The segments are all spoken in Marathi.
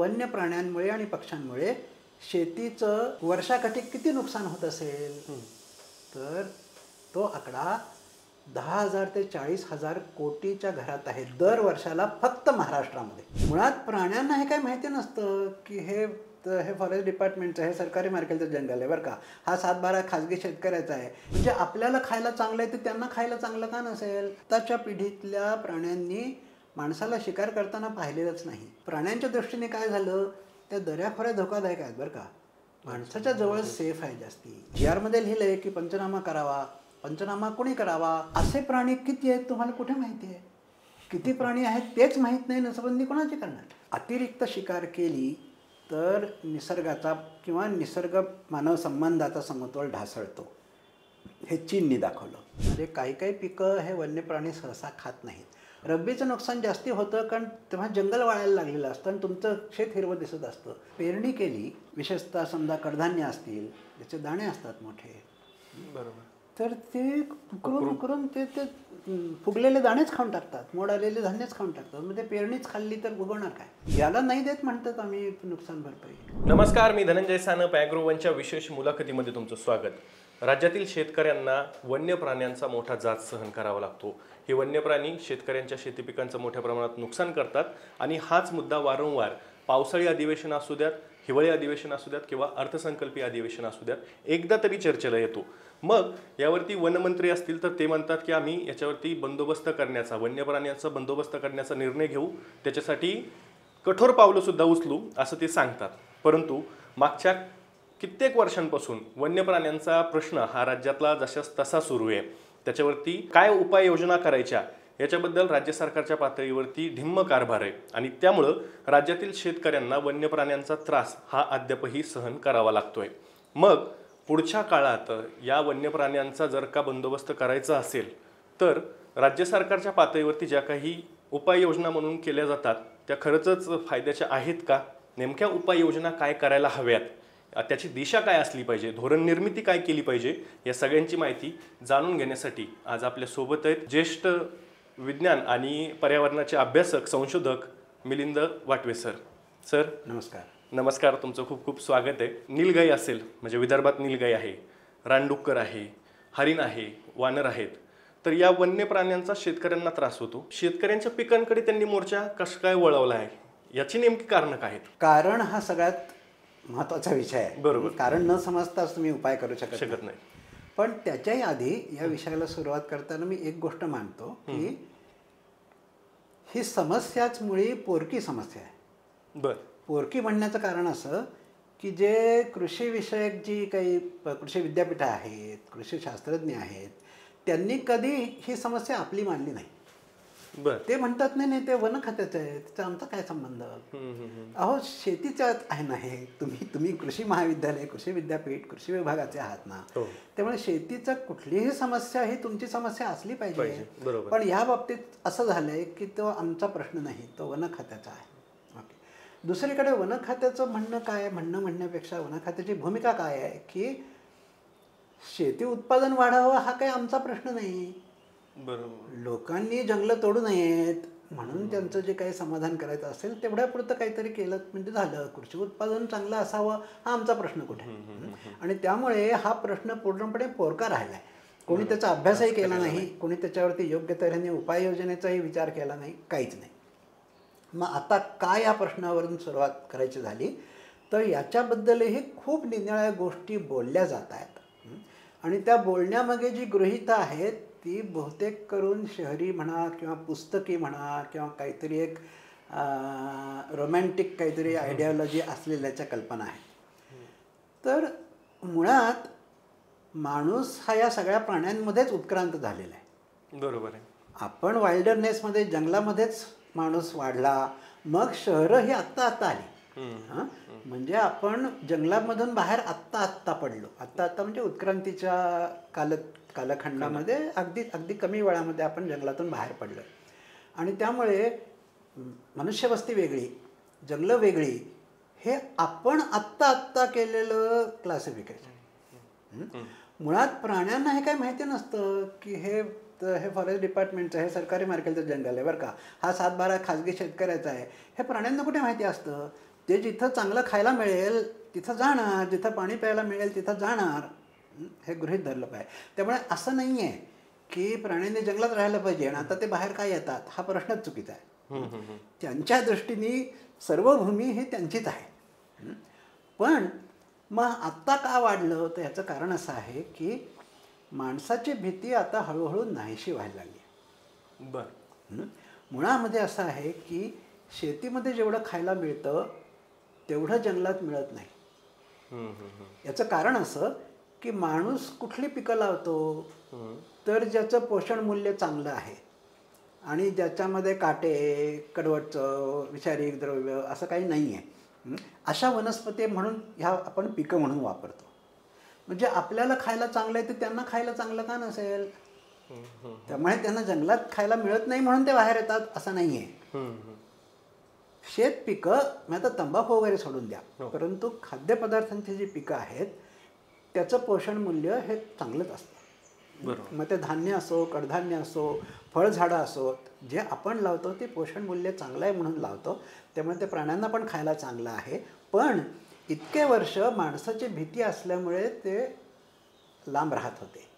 वन्य प्राण्यांमुळे आणि पक्ष्यांमुळे शेतीचं वर्षाकाठी किती नुकसान होत असेल तर तो आकडा 10,000 ते 40,000 कोटीच्या घरात आहे दर वर्षाला फक्त महाराष्ट्रामध्ये. मुळात प्राण्यांना हे काही माहिती नसतं की हे फॉरेस्ट डिपार्टमेंटचं हे सरकारी मार्केटचं जंगल आहे बरं का, हा 7-12 खाजगी शेतकऱ्याचा आहे. म्हणजे आपल्याला खायला चांगलं आहे तर त्यांना खायला चांगलं का नसेल. आताच्या पिढीतल्या प्राण्यांनी माणसाला शिकार करताना पाहिलेलंच नाही. प्राण्यांच्या दृष्टीने काय झालं, त्या दऱ्याखोऱ्या धोकादायक आहेत बरं का, माणसाच्या जवळ सेफ आहे जास्ती. GR मध्ये लिहिलं आहे की पंचनामा करावा. पंचनामा कोणी करावा? असे प्राणी किती आहेत तुम्हाला कुठे माहिती आहे? किती प्राणी आहेत तेच माहीत नाही, नसबंदी कोणाची करणार? अतिरिक्त शिकार केली तर निसर्गाचा किंवा निसर्ग मानव संबंधाचा समतोल ढासळतो, हे चीनने दाखवलं. म्हणजे काही काही पिकं हे वन्य प्राणी सहसा खात नाहीत. रब्बीचं नुकसान जास्ती होतं कारण तेव्हा जंगल वाळायला लागलेलं असतं आणि तुमचं शेत हिरवं दिसत असतं. पेरणी केली, विशेषतः समजा कडधान्य असतील, त्याचे दाणे असतात मोठे, बरोबर, तर ते करून ते फुगलेले दाणेच खाऊन टाकतात, मोड आलेले धान्यच खाऊन टाकतात. म्हणजे पेरणीच खाल्ली तर उगवणार काय? याला नाही देत म्हणतात आम्ही नुकसान भरपाई. नमस्कार, मी धनंजय सानप. ॲग्रोवनच्या विशेष मुलाखतीमध्ये तुमचं स्वागत. राज्यातील शेतकऱ्यांना वन्य प्राण्यांचा मोठा जाच सहन करावा लागतो. हे वन्य प्राणी शेतकऱ्यांच्या शेती पिकांचं मोठ्या प्रमाणात नुकसान करतात आणि हाच मुद्दा वारंवार पावसाळी अधिवेशन असू द्यात, हिवाळी अधिवेशन असू द्यात किंवा अर्थसंकल्पीय अधिवेशन असू द्यात, एकदा तरी चर्चेला येतो. मग यावरती वनमंत्री असतील तर ते म्हणतात की आम्ही याच्यावरती बंदोबस्त करण्याचा, वन्य प्राण्यांचा बंदोबस्त करण्याचा निर्णय घेऊ, त्याच्यासाठी कठोर पावलंसुद्धा उचलू असं ते सांगतात. परंतु मागच्या कित्येक वर्षांपासून वन्य प्राण्यांचा प्रश्न हा राज्यातला जशास तसा सुरू आहे. त्याच्यावरती काय उपाययोजना करायच्या याच्याबद्दल राज्य सरकारच्या पातळीवरती ढिम्म कारभार आहे आणि त्यामुळं राज्यातील शेतकऱ्यांना वन्य प्राण्यांचा त्रास हा अद्यापही सहन करावा लागतोय. मग पुढच्या काळात या वन्य प्राण्यांचा जर का बंदोबस्त करायचा असेल तर राज्य सरकारच्या पातळीवरती ज्या काही उपाययोजना म्हणून केल्या जातात त्या खरंच फायद्याच्या आहेत का? नेमक्या उपाययोजना काय करायला हव्यात, त्याची दिशा काय असली पाहिजे, धोरण निर्मिती काय केली पाहिजे, या सगळ्यांची माहिती जाणून घेण्यासाठी आज आपल्या सोबत आहेत ज्येष्ठ विज्ञान आणि पर्यावरणाचे अभ्यासक, संशोधक मिलिंद वाटवे सर. सर नमस्कार. नमस्कार, तुमचं खूप खूप स्वागत आहे. नीलगाई असेल म्हणजे विदर्भात नीलगाई आहे, रानडुक्कर आहे, हरिण आहे, वानर आहेत, तर या वन्य प्राण्यांचा शेतकऱ्यांना त्रास होतो. शेतकऱ्यांच्या पिकांकडे त्यांनी मोर्चा कसं काय वळवला आहे, याची नेमकी कारणं काय आहेत? कारण हा सगळ्यात महत्त्वाचा विषय आहे. बरोबर. कारण न समजताच तुम्ही उपाय करू शकत नाही. पण त्याच्याही आधी या विषयाला सुरुवात करताना मी एक गोष्ट मानतो की ही समस्याच मुळी पोरकी समस्या आहे. बरं. पोरकी म्हणण्याचं कारण असं की जे कृषीविषयक जी काही कृषी विद्यापीठं आहेत, कृषी शास्त्रज्ञ आहेत, त्यांनी कधी ही समस्या आपली मानली नाही. बरं. ते म्हणतात नाही नाही ते वन खात्याचं आहे, त्याचा आमचा काय संबंध. अहो शेतीच्याच आहे ना हे, तुम्ही कृषी महाविद्यालय, कृषी विद्यापीठ, कृषी विभागाचे आहात ना. त्यामुळे शेतीचं कुठलीही समस्या ही तुमची समस्या असली पाहिजे. पण या बाबतीत असं झालंय की तो आमचा प्रश्न नाही, तो वन खात्याचा आहे. ओके. दुसरीकडे वन खात्याचं म्हणणं काय, म्हणण्यापेक्षा वन खात्याची भूमिका काय आहे की शेती उत्पादन वाढावं हा काही आमचा प्रश्न नाही. बरोबर. लोकांनी जंगलं तोडू नयेत म्हणून त्यांचं जे काही समाधान करायचं असेल तेवढ्यापुरतं काहीतरी केलं म्हणजे झालं. कृषी उत्पादन चांगलं असावं हा आमचा प्रश्न कुठे. आणि त्यामुळे हा प्रश्न पूर्णपणे पोरका राहिला आहे. कोणी त्याचा अभ्यासही केला नाही, कोणी त्याच्यावरती योग्य तऱ्हेने उपाययोजनेचाही विचार केला नाही, काहीच नाही. मग आता काय या प्रश्नावरून सुरुवात करायची झाली तर याच्याबद्दलही खूप निराळ्या गोष्टी बोलल्या जात आहेत आणि त्या बोलण्यामागे जी गृहीता आहेत ती बहुतेक करून शहरी म्हणा किंवा पुस्तकी म्हणा किंवा काहीतरी एक रोमॅन्टिक काहीतरी आयडिओलॉजी असलेल्याच्या कल्पना आहेत. तर मुळात माणूस हा या सगळ्या प्राण्यांमध्येच उत्क्रांत झालेला आहे. बरोबर आहे. आपण वाइल्डरनेसमध्ये जंगलामध्येच माणूस वाढला, मग शहरं ही आत्ता आली. म्हणजे आपण जंगलामधून बाहेर आत्ता पडलो. आत्ता म्हणजे उत्क्रांतीच्या कालखंडामध्ये अगदी कमी वेळामध्ये आपण जंगलातून बाहेर पडलो. आणि त्यामुळे मनुष्यवस्ती वेगळी, जंगलं वेगळी, हे आपण आत्ता केलेलं क्लासिफिकेशन. मुळात प्राण्यांना हे काही माहिती नसतं की हे फॉरेस्ट डिपार्टमेंटचं, हे सरकारी मार्केटचं जंगल आहे बरं का, हा 7-12 खाजगी शेतकऱ्याचा आहे, हे प्राण्यांना कुठे माहिती असतं. ते जिथं चांगलं खायला मिळेल तिथं जाणार, जिथं पाणी प्यायला मिळेल तिथं जाणार. हे गृहीत धरलं पाहिजे. त्यामुळे असं नाही आहे की प्राण्यांनी जंगलात राहायला पाहिजे आणि आता ते बाहेर काय येतात, हा प्रश्नच चुकीचा आहे. त्यांच्या दृष्टीने सर्व भूमी ही त्यांचीच आहे. पण मग आत्ता का वाढलं, तर ह्याचं कारण असं आहे की माणसाची भीती आता हळूहळू नाहीशी व्हायला लागली. बरं. मुळामध्ये असं आहे की शेतीमध्ये जेवढं खायला मिळतं तेवढं जंगलात मिळत नाही. याचं कारण असं की माणूस कुठली पिकं लावतो, तर ज्याचं पोषण मूल्य चांगलं आहे आणि ज्याच्यामध्ये काटे, कडवट चव, विषारी द्रव्य असं काही नाही आहे, अशा वनस्पती म्हणून ह्या आपण पिकं म्हणून वापरतो. म्हणजे आपल्याला खायला चांगलं आहे तर त्यांना खायला चांगलं का नसेल? त्यामुळे त्यांना जंगलात खायला मिळत नाही म्हणून ते बाहेर येतात असं नाही आहे. शेत पिकं, मी आता तंबाखू वगैरे सोडून द्या, परंतु खाद्यपदार्थांची जी पिकं आहेत त्याचं पोषण मूल्य हे चांगलंच असतं. मग ते धान्य असो, कडधान्य असो, फळझाडं असोत, जे आपण लावतो ते पोषण मूल्य चांगलं आहे म्हणून लावतो. त्यामुळे ते प्राण्यांना पण खायला चांगलं आहे. पण इतके वर्ष माणसाची भीती असल्यामुळे ते लांब राहत होते.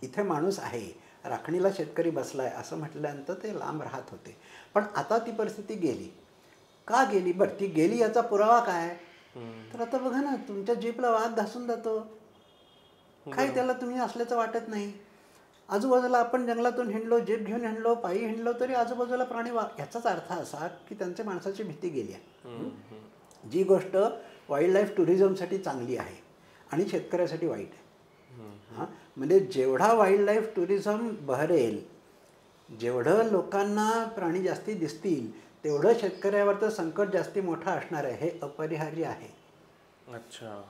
इथे माणूस आहे, राखणीला शेतकरी बसलाय असं म्हटल्यानंतर ते लांब राहत होते. पण आता ती परिस्थिती गेली. का गेली? बरं, ती गेली याचा पुरावा काय? तर आता बघा ना, तुमच्या जीपला वाघ घासून जातो, काही त्याला तुम्ही असल्याचं वाटत नाही. आजूबाजूला आपण जंगलातून हिंडलो, जीप घेऊन हिंडलो, पायी हिंडलो तरी आजूबाजूला प्राणी याचाच अर्थ असा की त्यांच्या माणसाची भीती गेली आहे. जी गोष्ट वाईल्ड लाईफ टुरिझमसाठी चांगली आहे आणि शेतकऱ्यासाठी वाईट आहे. म्हणजे जेवढा वाईल्ड लाईफ टुरिझम बहरेल, जेवढं लोकांना प्राणी जास्ती दिसतील, तेवढं शेतकऱ्यावरचं संकट जास्ती मोठं असणार आहे. हे अपरिहार्य आहे. अच्छा.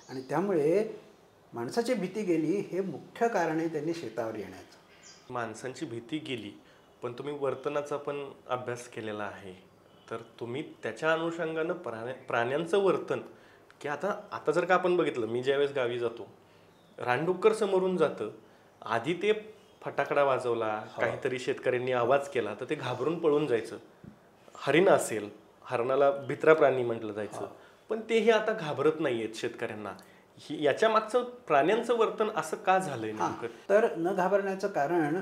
आणि त्यामुळे माणसाची भीती गेली हे मुख्य कारण आहे त्यांनी शेतावर येण्याचं. माणसांची भीती गेली, पण तुम्ही वर्तनाचा पण अभ्यास केलेला आहे, तर तुम्ही त्याच्या अनुषंगानं प्राण्यांचं वर्तन, की आता जर का आपण बघितलं, मी ज्यावेळेस गावी जातो, रानडुक्कर समोरून जातं, आधी ते फटाकडा वाजवला, काहीतरी शेतकऱ्यांनी आवाज केला तर ते घाबरून पळून जायचं. हरिण असेल, हरणाला भित्रा प्राणी म्हटलं जायचं, पण तेही आता घाबरत नाहीयेत शेतकऱ्यांना. याच्या मागचं प्राण्यांचं वर्तन असं का झालंय नेमकं? तर न घाबरण्याचं कारण,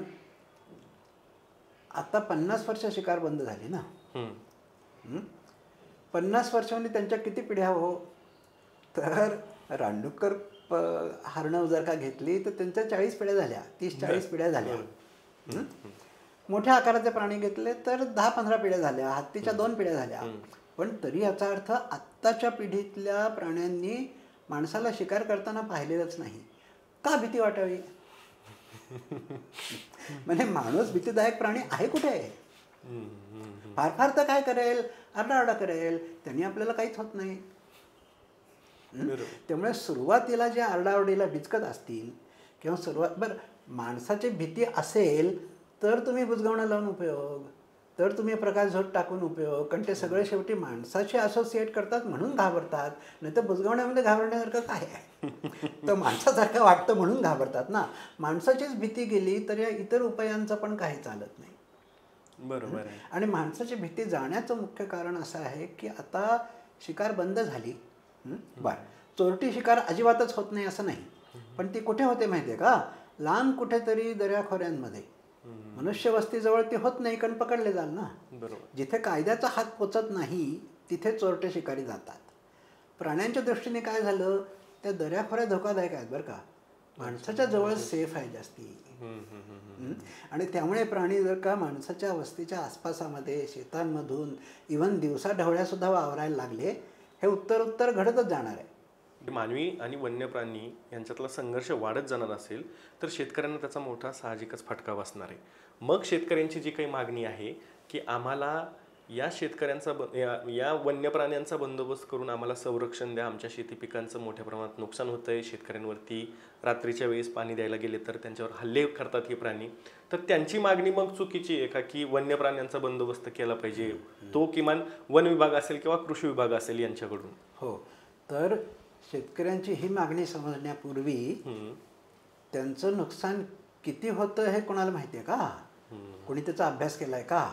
आता 50 वर्ष शिकार बंद झाली ना. 50 वर्षांनी त्यांच्या किती पिढ्या हो? तर रानडुक्कर हरणं जर का घेतली तर त्यांच्या 40 पिढ्या झाल्या, 30-40 पिढ्या झाल्या. मोठ्या आकाराचे प्राणी घेतले तर 10-15 पिढ्या झाल्या, हत्तीच्या 2 पिढ्या झाल्या. पण तरी याचा अर्थ आत्ताच्या पिढीतल्या प्राण्यांनी माणसाला शिकार करताना पाहिलेलंच नाही. का भीती वाटावी? म्हणजे माणूस भीतीदायक प्राणी आहे कुठे? फार फार तर काय करेल, आरडाओरडा करेल, त्यांनी आपल्याला काहीच होत नाही. त्यामुळे सुरुवातीला जे आरडाओरडीला बिचकत असतील किंवा बरं, माणसाची भीती असेल तर तुम्ही बुजगावणं लावून उपयोग, तर तुम्ही प्रकाश झोत टाकून उपयोग, कारण ते सगळे शेवटी माणसाशी असोसिएट करतात म्हणून घाबरतात. नाही तर बुजगावण्यामध्ये घाबरण्यासारखं काय आहे? तर माणसासारखं वाटतं म्हणून घाबरतात ना. माणसाचीच भीती गेली तर या इतर उपायांचं पण काही चालत नाही. बरोबर आहे. आणि माणसाची भीती जाण्याचं मुख्य कारण असं आहे की आता शिकार बंद झाली. बरं, चोरटी शिकार अजिबातच होत नाही असं नाही, पण ती कुठे होते माहिती आहे का? लांब कुठेतरी दऱ्याखोऱ्यांमध्ये, मनुष्यवस्तीजवळ ती होत नाही, कारण पकडले जाल ना. बरोबर. जिथे कायद्याचा हात पोचत नाही तिथे चोरटे शिकारी जातात. प्राण्यांच्या दृष्टीने काय झालं, त्या दऱ्याखोऱ्या धोकादायक आहेत बरं का, माणसाच्या जवळ सेफ आहे जास्ती. आणि त्यामुळे प्राणी जर का माणसाच्या वस्तीच्या आसपासामध्ये, शेतांमधून, इव्हन दिवसा ढवळ्यासुद्धा वावरायला लागले, हे उत्तर घडतच जाणार आहे. मानवी आणि वन्य प्राणी यांच्यातला संघर्ष वाढत जाणार असेल तर शेतकऱ्यांना त्याचा मोठा साहजिकच फटका बसणार आहे. मग शेतकऱ्यांची जी काही मागणी आहे की आम्हाला या शेतकऱ्यांचा या वन्य प्राण्यांचा बंदोबस्त करून आम्हाला संरक्षण द्या, आमच्या शेती पिकांचं मोठ्या प्रमाणात नुकसान होतं आहे, शेतकऱ्यांवरती रात्रीच्या वेळेस पाणी द्यायला गेले तर त्यांच्यावर हल्ले करतात हे प्राणी, तर त्यांची मागणी मग चुकीची आहे का की वन्य प्राण्यांचा बंदोबस्त केला पाहिजे, तो किमान वन विभाग असेल किंवा कृषी विभाग असेल यांच्याकडून? हो, तर शेतकऱ्यांची ही मागणी समजण्यापूर्वी त्यांचं नुकसान किती होतं हे कोणाला माहिती आहे का? कोणी त्याचा अभ्यास केलाय का?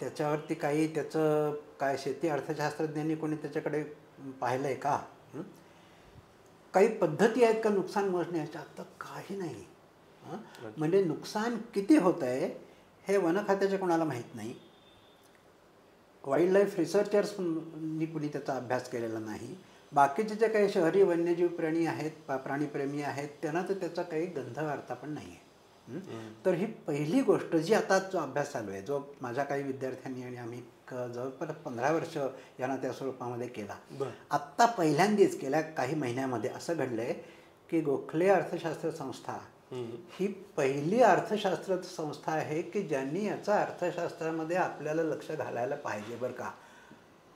त्याच्यावरती काही त्याचं काय शेती अर्थशास्त्रज्ञांनी कोणी त्याच्याकडे पाहिलं आहे का? काही पद्धती आहेत का नुकसान मोजण्याच्या? तर काही नाही. म्हणजे नुकसान किती होत आहे हे वन खात्याच्या कोणाला माहीत नाही, वाईल्ड लाईफ रिसर्चर्सनी कुणी त्याचा अभ्यास केलेला नाही, बाकीचे जे काही शहरी वन्यजीव प्राणी आहेत, प्राणीप्रेमी आहेत, त्यांना तर त्याचा काही गंध वार्ता पण नाही आहे. तर ही पहिली गोष्ट जी आता जो अभ्यास चालू आहे, जो माझ्या काही विद्यार्थ्यांनी आणि आम्ही जवळपास 15 वर्ष यांना त्या स्वरूपामध्ये केला. आत्ता पहिल्यांदाच गेल्या काही महिन्यामध्ये असं घडलं आहे की गोखले अर्थशास्त्र संस्था ही पहिली अर्थशास्त्र संस्था आहे की ज्यांनी याचा अर्थशास्त्रामध्ये आपल्याला लक्ष घालायला पाहिजे बरं का,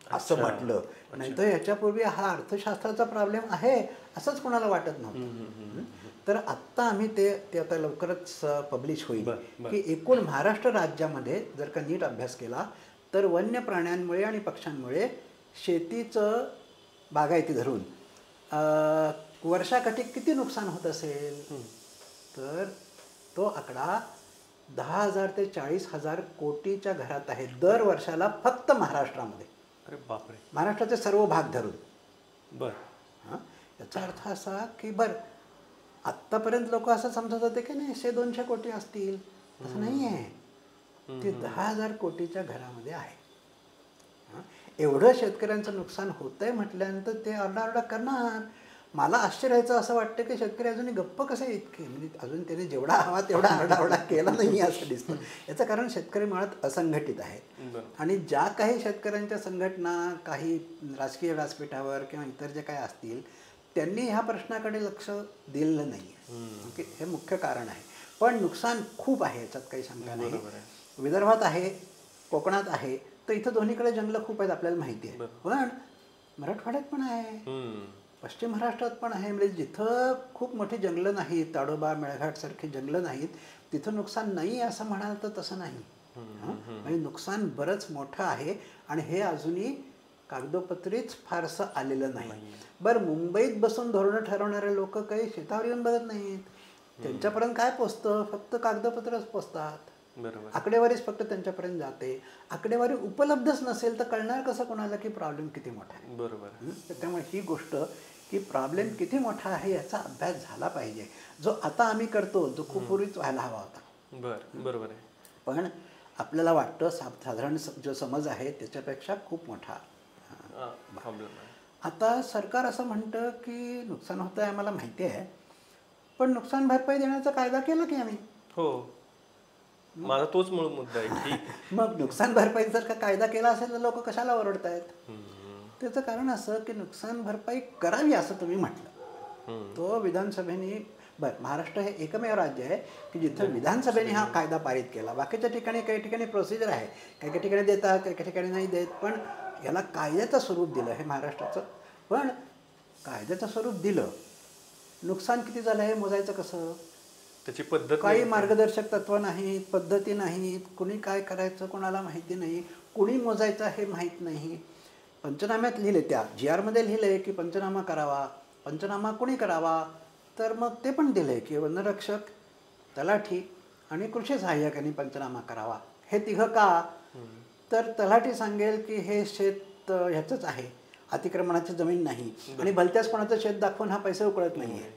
असं म्हटलं. नाहीतर याच्यापूर्वी हा अर्थशास्त्राचा प्रॉब्लेम आहे असंच कोणाला वाटत नव्हतं. तर आत्ता आम्ही ते आता लवकरच पब्लिश होईल की एकूण महाराष्ट्र राज्यामध्ये जर का नीट अभ्यास केला तर वन्य प्राण्यांमुळे आणि पक्ष्यांमुळे शेतीचं बागायती धरून वर्षाकाठी किती नुकसान होत असेल, तर तो आकडा 10,000 ते 40,000 कोटीच्या घरात आहे दर वर्षाला फक्त महाराष्ट्रामध्ये. अरे बापरे. महाराष्ट्राचे सर्व भाग धरून. बरं. याचा अर्थ असा की आत्तापर्यंत लोक असं समजत होते की नाही 100-200 कोटी असतील, तसं नाही आहे. ते 10,000 कोटीच्या घरामध्ये आहे. एवढं शेतकऱ्यांचं नुकसान होतंय म्हटल्यानंतर ते आरडाओरडा करणार. मला आश्चर्याचं असं वाटतं की शेतकरी अजूनही गप्प कसे इतके, म्हणजे अजून त्याने जेवढा हवा तेवढा आरडाओरडा केला नाही असं दिसतं. याचं कारण शेतकरी मुळात असंघटित आहेत आणि ज्या काही शेतकऱ्यांच्या संघटना काही राजकीय व्यासपीठावर किंवा इतर जे काही असतील त्यांनी ह्या प्रश्नाकडे लक्ष दिलेलं नाही आहे. हे मुख्य कारण आहे. पण नुकसान खूप आहे, याच्यात काही शंका नाही. विदर्भात आहे, कोकणात आहे, तर इथं दोन्हीकडे जंगलं खूप आहेत आपल्याला माहिती आहे. पण मराठवाड्यात पण आहे, पश्चिम महाराष्ट्रात पण आहे. म्हणजे जिथं खूप मोठी जंगलं नाहीत, ताडोबा मेळघाटसारखी जंगलं नाहीत, तिथं नुकसान नाही असं म्हणाल तर तसं नाही. म्हणजे नुकसान बरंच मोठं आहे आणि हे अजूनही कागदोपत्रीच फारसं आलेलं नाही. बरं, मुंबईत बसून धोरणं ठरवणारे लोक काही शेतावर येऊन बघत नाहीत. त्यांच्यापर्यंत काय पोचतं? फक्त कागदपत्रच पोचतात. आकडेवारीच फक्त त्यांच्यापर्यंत जाते. आकडेवारी उपलब्धच नसेल तर कळणार कसं कोणाला की प्रॉब्लेम किती मोठा आहे. बरोबर. त्यामुळे ही गोष्ट की प्रॉब्लेम किती मोठा आहे याचा अभ्यास झाला पाहिजे, जो आता आम्ही करतो, जो खूप पूर्वीच व्हायला हवा होता. बरोबर आहे. पण आपल्याला वाटतं साधारण जो समज आहे त्याच्यापेक्षा खूप मोठा प्रॉब्लेम आहे. आता सरकार असं म्हणतं की नुकसान होतं आहे आम्हाला माहिती आहे, पण नुकसान भरपाई देण्याचा कायदा केला की आम्ही. हो, माझा तोच मूळ मुद्दा आहे की मग नुकसान भरपाई जर का कायदा केला असेल तर लोक कशाला ओरडतायत? त्याचं कारण असं की नुकसान भरपाई करावी असं तुम्ही म्हटलं. तो विधानसभेने महाराष्ट्र हे एकमेव राज्य आहे की जिथं विधानसभेने हा कायदा पारित केला. बाकीच्या ठिकाणी काही ठिकाणी प्रोसिजर आहे, काही काही ठिकाणी देतात, काही काही ठिकाणी नाही देत, पण याला कायद्याचं स्वरूप दिलं हे महाराष्ट्राचं. पण कायद्याचं स्वरूप दिलं, नुकसान किती झालं हे मोजायचं कसं? त्याची पद्धत काही मार्गदर्शक तत्व नाहीत, पद्धती नाहीत, कुणी काय करायचं कोणाला माहिती नाही, कुणी मोजायचं हे माहीत नाही. पंचनाम्यात लिहिले, त्या GRमध्ये लिहिले की पंचनामा करावा. पंचनामा कुणी करावा? तर मग ते पण दिले की वनरक्षक, तलाठी आणि कृषी सहाय्यक यांनी पंचनामा करावा. हे तिघं का? तर तलाठी सांगेल की हे शेत ह्याचंच आहे, अतिक्रमणाची जमीन नाही, आणि भलत्याच कोणाचं शेत दाखवून हा पैसे उकळत नाही आहे.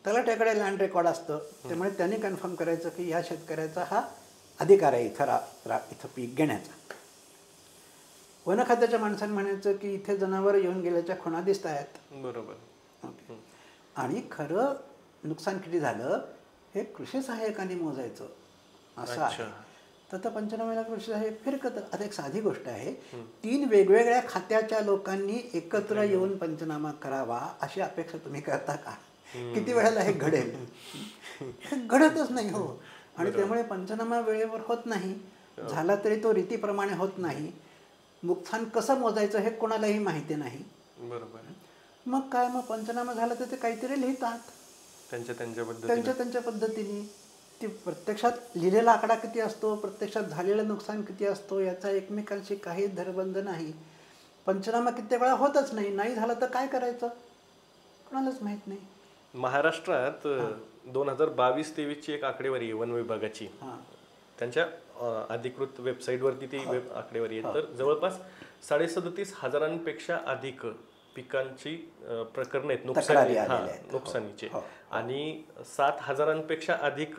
तलाठ्याकडे लँड रेकॉर्ड असतं, त्यामुळे त्यांनी कन्फर्म करायचं की ह्या शेतकऱ्याचा हा अधिकार आहे इथं पीक घेण्याचा. वन खात्याच्या माणसांनी म्हणायचं की इथे जनावर येऊन गेल्याच्या खुणा दिसत आहेत. बरोबर. आणि खरं नुकसान किती झालं हे कृषी सहाय्यकांनी मोजायचं असं आहे. तर पंचनाम्याला कृषी सहाय्यक फिरकत. आता एक साधी गोष्ट आहे, 3 वेगवेगळ्या खात्याच्या लोकांनी एकत्र येऊन पंचनामा करावा अशी अपेक्षा तुम्ही करता का? किती वेळेला हे घडेल? घडतच नाही. हो. आणि त्यामुळे पंचनामा वेळेवर होत नाही, झाला तरी तो रीतीप्रमाणे होत नाही. नुकसान कसं मोजायचं हे कोणालाही माहिती नाही. बरोबर. मग काय, मग पंचनामा झाला तर ते काहीतरी लिहितात त्यांच्या पद्धतीने. ती प्रत्यक्षात लिहिलेला आकडा किती असतो, प्रत्यक्षात झालेलं नुकसान किती असतो याचा एकमेकांशी काही धरबंध नाही. पंचनामा कित्येक वेळा होतच नाही, नाही झालं तर काय करायचं कोणालाच माहीत नाही. महाराष्ट्रात 2022-23ची एक आकडेवारी आहे वन विभागाची, त्यांच्या अधिकृत वेबसाईटवरती ती आकडेवारी आहे. तर जवळपास 37,500 अधिक पिकांची प्रकरण आहेत तक्रारी आलेल्या आहेत. नुकसानीचे हो, आणि 7,000 अधिक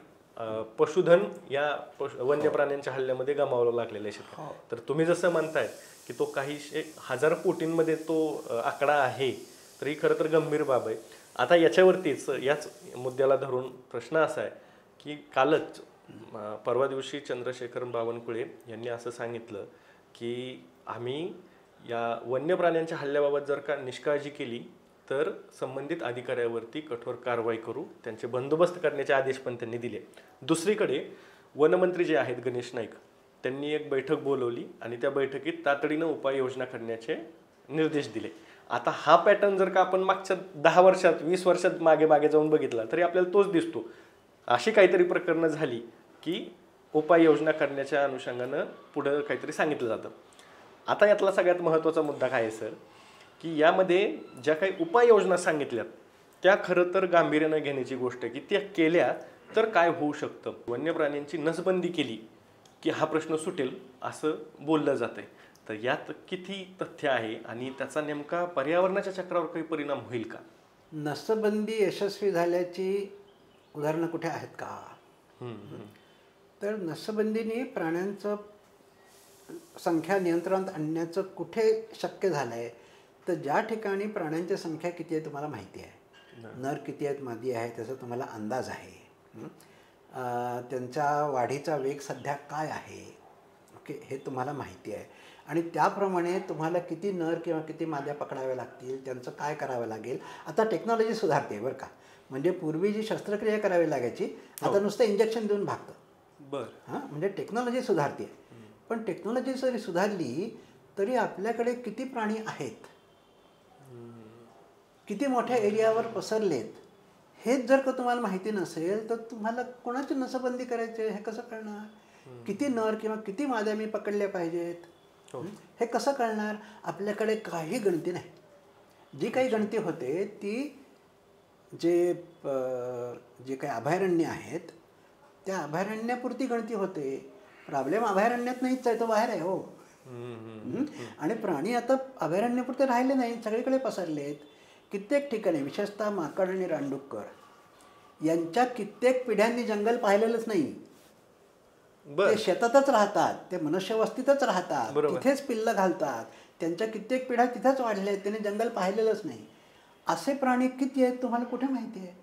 पशुधन या वन्य प्राण्यांच्या हल्ल्यामध्ये गमावलं लागलेलं आहे शेतकऱ्यांना. तर तुम्ही जसं म्हणताय की तो काही हजार कोटींमध्ये तो आकडा आहे, तर ही खरं तर गंभीर बाब आहे. आता याच्यावरतीच याच मुद्द्याला धरून प्रश्न असा आहे की कालच परवा दिवशी चंद्रशेखर बावनकुळे यांनी असं सांगितलं की आम्ही या वन्य प्राण्यांच्या हल्ल्याबाबत जर का निष्काळजी केली तर संबंधित अधिकाऱ्यावरती कठोर कारवाई करू, त्यांचे बंदोबस्त करण्याचे आदेश पण त्यांनी दिले. दुसरीकडे वनमंत्री जे आहेत गणेश नाईक, त्यांनी एक बैठक बोलवली आणि त्या बैठकीत तातडीनं उपाययोजना करण्याचे निर्देश दिले. आता हा पॅटर्न जर का आपण मागच्या 10 वर्षात 20 वर्षात मागे जाऊन बघितला तरी आपल्याला तोच दिसतो. अशी काहीतरी प्रकरणं झाली की उपाययोजना करण्याच्या अनुषंगानं पुढं काहीतरी सांगितलं जातं. आता यातला सगळ्यात महत्त्वाचा मुद्दा काय आहे सर, की यामध्ये ज्या काही उपाययोजना सांगितल्यात त्या खरं तर गांभीर्यानं घेण्याची गोष्ट आहे की त्या केल्या तर काय होऊ शकतं. वन्य प्राण्यांची नसबंदी केली की हा प्रश्न सुटेल असं बोललं जातंय. तर यात किती तथ्य आहे आणि त्याचा नेमका पर्यावरणाच्या चक्रावर काही परिणाम होईल का? नसबंदी यशस्वी झाल्याची उदाहरणं कुठे आहेत का? तर नसबंदीने प्राण्यांचं संख्या नियंत्रणात आणण्याचं कुठे शक्य झालं आहे, तर ज्या ठिकाणी प्राण्यांची संख्या किती आहे तुम्हाला माहिती आहे, नर किती आहेत मादी आहे त्याचा तुम्हाला अंदाज आहे, त्यांच्या वाढीचा वेग सध्या काय आहे, ओके, हे तुम्हाला माहिती आहे. आणि त्याप्रमाणे तुम्हाला किती नर किंवा किती माद्या पकडाव्या लागतील, त्यांचं काय करावं लागेल. आता टेक्नॉलॉजी सुधारते बरं का, म्हणजे पूर्वी जी शस्त्रक्रिया करावी लागायची आता नुसतं इंजेक्शन देऊन भागतं. हां, म्हणजे टेक्नॉलॉजी सुधारते. पण टेक्नॉलॉजी जरी सुधारली तरी आपल्याकडे किती प्राणी आहेत, किती मोठ्या एरियावर पसरलेत, हेच जर का तुम्हाला माहिती नसेल तर तुम्हाला कोणाची नसबंदी करायची हे कसं कळणार? किती नर किंवा किती माद्या मी पकडल्या पाहिजेत हे कसं कळणार? आपल्याकडे काही गणती नाही. जी काही गणती होते ती जे काही अभयारण्य आहेत त्या अभयारण्यापुरती गणती होते. प्रॉब्लेम अभयारण्यात नाहीच आहे, तो बाहेर आहे हो. आणि प्राणी आता अभयारण्यापुरते राहिले नाही, सगळीकडे पसरलेत. कित्येक ठिकाणी विशेषतः माकड आणि रानडुक्कर यांच्या कित्येक पिढ्यांनी जंगल पाहिलेलंच नाही. ते शेतातच राहतात, ते मनुष्यवस्तीतच राहतात, तिथेच पिल्लं घालतात, त्यांच्या कित्येक पिढ्या तिथेच वाढल्या आहेत, त्यांनी जंगल पाहिलेलंच नाही. असे प्राणी किती आहेत तुम्हाला कुठे माहिती आहे?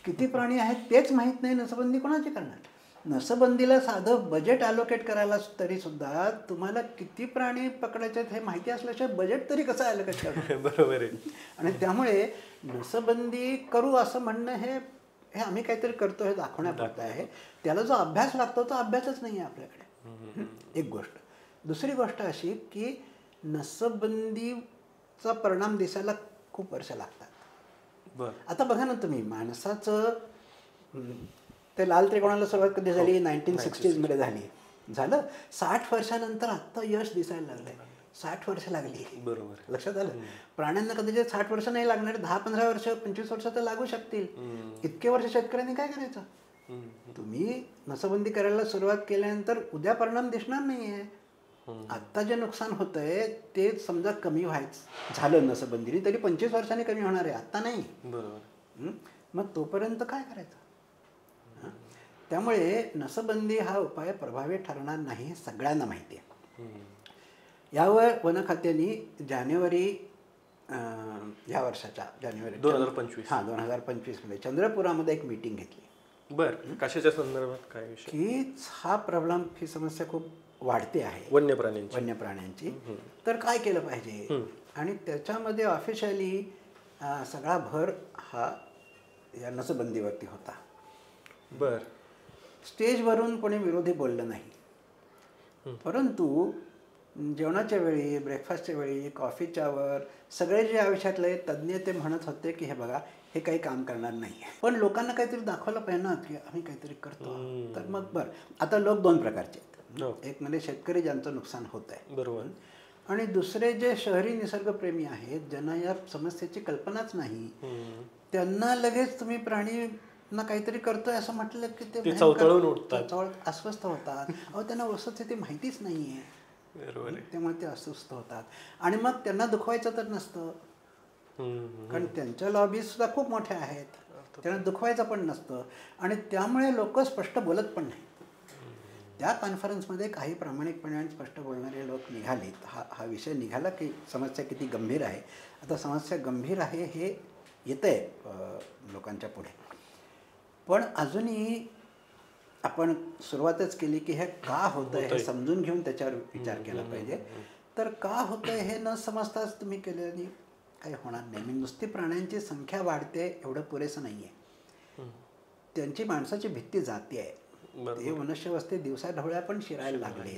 किती प्राणी आहेत तेच माहीत नाही, नसबंदी कोणाची करणार? नसबंदीला साधं बजेट अलोकेट करायला तरी सुद्धा तुम्हाला किती प्राणी पकडायचे हे माहिती असल्याशिवाय बजेट तरी कसं अलोकेट करणार? बरोबर आहे. आणि त्यामुळे नसबंदी करू असं म्हणणं हे आम्ही काहीतरी करतो हे दाखवण्यापुरतं आहे. त्याला जो अभ्यास लागतो तो अभ्यासच नाही आहे आपल्याकडे, एक गोष्ट. दुसरी गोष्ट अशी की नसबंदीचा परिणाम दिसायला खूप वर्ष लागतात. आता बघा ना तुम्ही, माणसाचं ते लाल त्रिकोणाला सुरुवात कधी झाली? 1960s मध्ये झालं. 60 वर्षानंतर आत्ता यश दिसायला लागलंय. 60 वर्ष लागली. बरोबर, लक्षात आलं? प्राण्यांना कदाचित 60 वर्ष नाही लागणार, 10-15 वर्ष 25 वर्ष तर लागू शकतील. इतके वर्ष शेतकऱ्यांनी काय करायचं? तुम्ही नसबंदी करायला सुरुवात केल्यानंतर उद्या परिणाम दिसणार नाहीये. आत्ता जे नुकसान होतंय ते समजा कमी व्हायचं झालं नसबंदीने तरी 25 वर्षांनी कमी होणार आहे, आत्ता नाही. बरोबर. मग तोपर्यंत काय करायचं? त्यामुळे नसबंदी हा उपाय प्रभावी ठरणार नाही हे सगळ्यांना माहिती आहे. यावर वन खात्याने जानेवारी ह्या वर्षाच्या जानेवारी 2025 मध्ये चंद्रपुरामध्ये एक मीटिंग घेतली. बरं, कशाच्या संदर्भात काय विषय? की हा प्रॉब्लेम, ही समस्या खूप वाढते आहे वन्य प्राण्यांची. तर काय केलं पाहिजे? आणि त्याच्यामध्ये ऑफिशियली सगळा भर हा या नसबंदीवरती होता. बर, स्टेजवरून कोणी विरोधी बोललं नाही, परंतु जेवणाच्या वेळी, ब्रेकफास्टच्या वेळी, कॉफीच्या वर सगळे जे आयुष्यातले तज्ज्ञ ते म्हणत होते की हे बघा हे काही काम करणार नाही. पण लोकांना काहीतरी दाखवलं पाहिजे ना की आम्ही काहीतरी करतो. तर मग बरं, आता लोक दोन प्रकारचे आहेत. एक म्हणजे शेतकरी ज्यांचं नुकसान होत आहे, बरोबर, आणि दुसरे जे शहरी निसर्गप्रेमी आहेत ज्यांना या समस्येची कल्पनाच नाही, त्यांना लगेच तुम्ही प्राणींना काहीतरी करतोय असं म्हटलं की ते चवतळून उठतात, अस्वस्थ होतात. अहो, त्यांना वस्तुस्थिती माहितीच नाहीये. बरोबर आहे. त्यामुळे ते अस्वस्थ होतात आणि मग त्यांना दुखवायचं तर नसतं, कारण त्यांच्या लॉबीज सुद्धा खूप मोठ्या आहेत, त्यांना दुखवायचं पण नसतं आणि त्यामुळे लोक स्पष्ट बोलत पण नाहीत. त्या कॉन्फरन्समध्ये काही प्रामाणिकपणे आणि स्पष्ट बोलणारे लोक निघालेत. हा विषय निघाला की समस्या किती गंभीर आहे. आता समस्या गंभीर आहे हे येतं आहे लोकांच्या पुढे, पण अजूनही आपण सुरुवातच केली की हे का होतंय हे समजून घेऊन त्याच्यावर विचार केला पाहिजे. तर का होतंय हे न समजताच तुम्ही केल्याने काही होणार नाही. नुसती प्राण्यांची संख्या वाढते एवढं पुरेसं नाही आहे, त्यांची माणसाची भित्ती जाते आहे. ते मनुष्यवस्थेत दिवसाढवळ्या पण शिरायला लागले.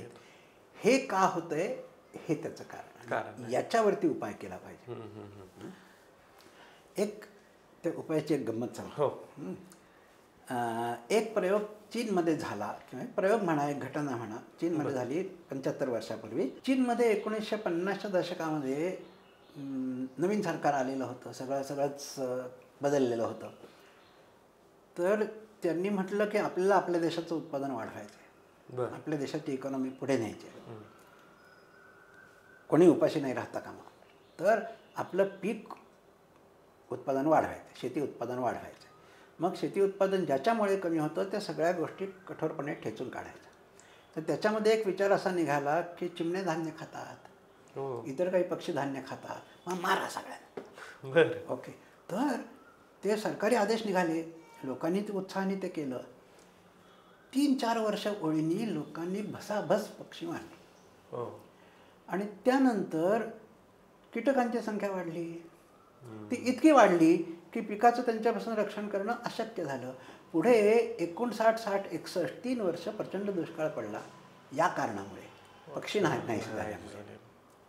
हे का होतंय हे त्याचं कारण, याच्यावरती उपाय केला पाहिजे. एक त्या उपायाची एक गंमत सांगतो. एक प्रयोग चीनमध्ये झाला, किंवा प्रयोग म्हणा, एक घटना म्हणा, चीनमध्ये झाली 75 वर्षापूर्वी. चीनमध्ये 1950च्या दशकामध्ये नवीन सरकार आलेलं होतं, सगळंच बदललेलं होतं. तर त्यांनी म्हटलं की आपल्याला आपल्या देशाचं उत्पादन वाढवायचं आहे, आपल्या देशाची इकॉनॉमी पुढे न्यायची आहे, कोणी उपाशी नाही राहता कामा. तर आपलं पीक उत्पादन वाढवायचं, शेती उत्पादन वाढवायचं. मग शेती उत्पादन ज्याच्यामुळे कमी होतं त्या सगळ्या गोष्टी कठोरपणे ठेचून काढायच्या. तर त्याच्यामध्ये एक विचार असा निघाला की चिमणे धान्य खातात, इतर काही पक्षी धान्य खातात, मग मारा सगळ्यांना. ओके, तर ते सरकारी आदेश निघाले, लोकांनी ते उत्साहाने ते केलं. 3-4 वर्ष ओळीने लोकांनी भसाभस पक्षी मारले आणि त्यानंतर कीटकांची संख्या वाढली. ती इतकी वाढली की पिकाचं त्यांच्यापासून रक्षण करणं अशक्य झालं. पुढे 59-60-61 3 वर्ष प्रचंड दुष्काळ पडला या कारणामुळे, पक्षी नाही झाल्यामुळे.